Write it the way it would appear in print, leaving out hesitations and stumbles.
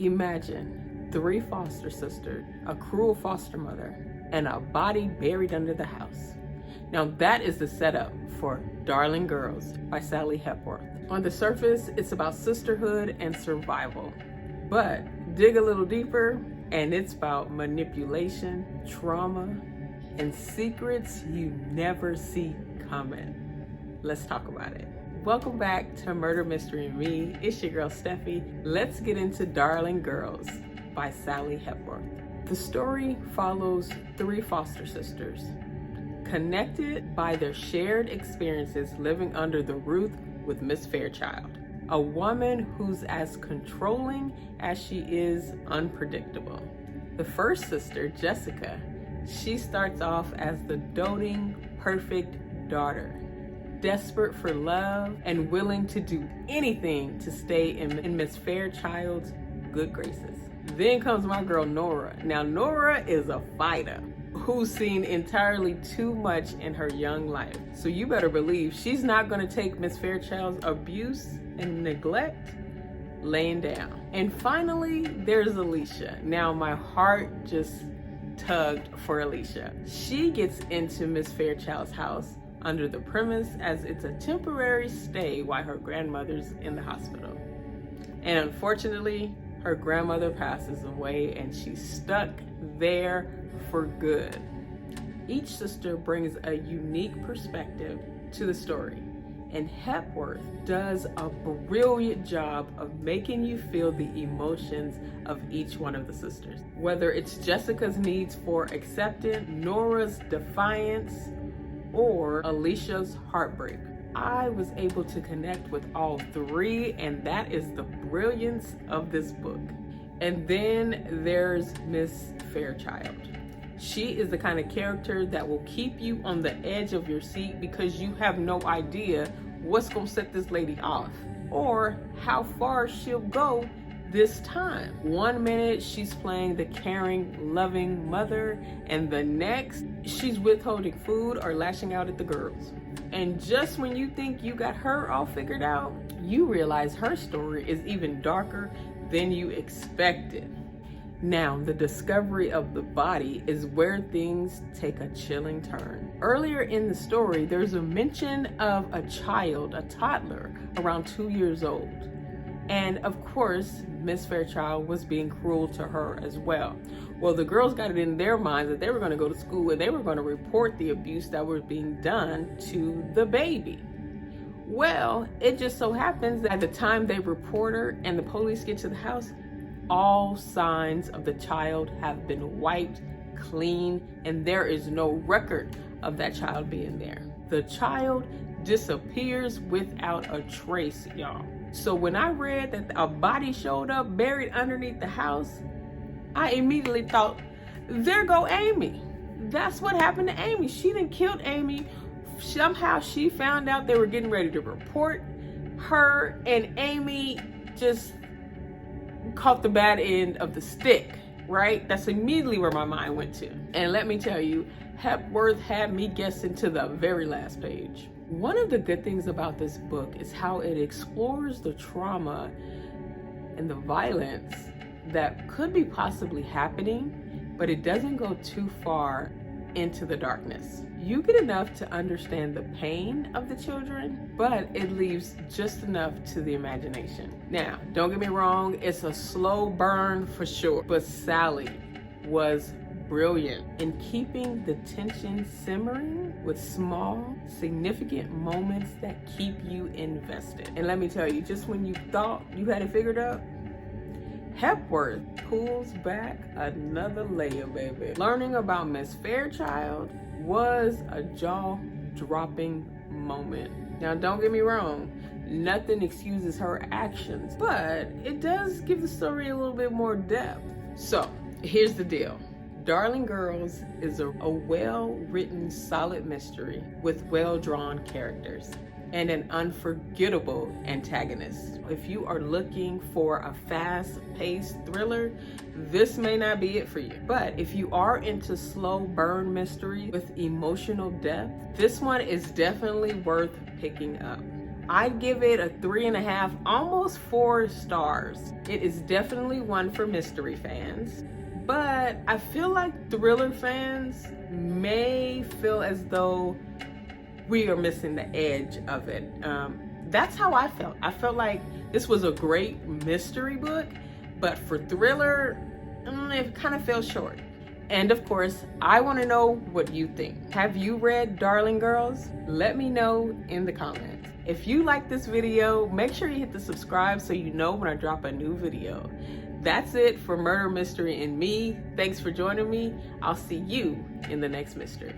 Imagine 3 foster sisters, a cruel foster mother, and a body buried under the house. Now that is the setup for Darling Girls by Sally Hepworth. On the surface, it's about sisterhood and survival. But dig a little deeper, and it's about manipulation, trauma, and secrets you never see coming. Let's talk about it. Welcome back to Murder, Mystery, and Me. It's your girl, Steffi. Let's get into Darling Girls by Sally Hepworth. The story follows 3 foster sisters, connected by their shared experiences living under the roof with Miss Fairchild, a woman who's as controlling as she is unpredictable. The first sister, Jessica, she starts off as the doting, perfect daughter, desperate for love and willing to do anything to stay in Miss Fairchild's good graces. Then comes my girl Norah. Now Norah is a fighter who's seen entirely too much in her young life. So you better believe she's not gonna take Miss Fairchild's abuse and neglect laying down. And finally, there's Alicia. Now my heart just tugged for Alicia. She gets into Miss Fairchild's house under the premise as it's a temporary stay while her grandmother's in the hospital. And unfortunately, her grandmother passes away and she's stuck there for good. Each sister brings a unique perspective to the story, and Hepworth does a brilliant job of making you feel the emotions of each one of the sisters. Whether it's Jessica's needs for acceptance, Nora's defiance, or Alicia's heartbreak, I was able to connect with all 3, and that is the brilliance of this book. And then there's Miss Fairchild. She is the kind of character that will keep you on the edge of your seat because you have no idea what's gonna set this lady off or how far she'll go this time. One minute she's playing the caring, loving mother, and the next she's withholding food or lashing out at the girls. And just when you think you got her all figured out, you realize her story is even darker than you expected. Now, the discovery of the body is where things take a chilling turn. Earlier in the story, there's a mention of a child, a toddler, around 2 years old. And of course, Miss Fairchild was being cruel to her as well. Well, the girls got it in their minds that they were going to go to school and they were going to report the abuse that was being done to the baby. Well, it just so happens that at the time they report her and the police get to the house, all signs of the child have been wiped clean and there is no record of that child being there. The child disappears without a trace, y'all. So when I read that a body showed up buried underneath the house, I immediately thought, there go Amy. That's what happened to Amy. She done killed Amy. Somehow she found out they were getting ready to report her, and Amy just caught the bad end of the stick, right? That's immediately where my mind went to. And let me tell you, Hepworth had me guessing to the very last page. One of the good things about this book is how it explores the trauma and the violence that could be possibly happening, but it doesn't go too far into the darkness. You get enough to understand the pain of the children, but it leaves just enough to the imagination. Now, don't get me wrong, it's a slow burn for sure, but Sally was brilliant in keeping the tension simmering with small, significant moments that keep you invested. And let me tell you, just when you thought you had it figured out, Hepworth pulls back another layer, baby. Learning about Miss Fairchild was a jaw-dropping moment. Now, don't get me wrong, nothing excuses her actions, but it does give the story a little bit more depth. So, here's the deal. Darling Girls is a well-written, solid mystery with well-drawn characters and an unforgettable antagonist. If you are looking for a fast-paced thriller, this may not be it for you. But if you are into slow burn mystery with emotional depth, this one is definitely worth picking up. I'd give it a 3.5, almost 4 stars. It is definitely one for mystery fans, but I feel like thriller fans may feel as though we are missing the edge of it. That's how I felt. I felt like this was a great mystery book, but for thriller, it kind of fell short. And of course, I want to know what you think. Have you read Darling Girls? Let me know in the comments. If you like this video, make sure you hit the subscribe so you know when I drop a new video. That's it for Murder Mystery and Me. Thanks for joining me. I'll see you in the next mystery.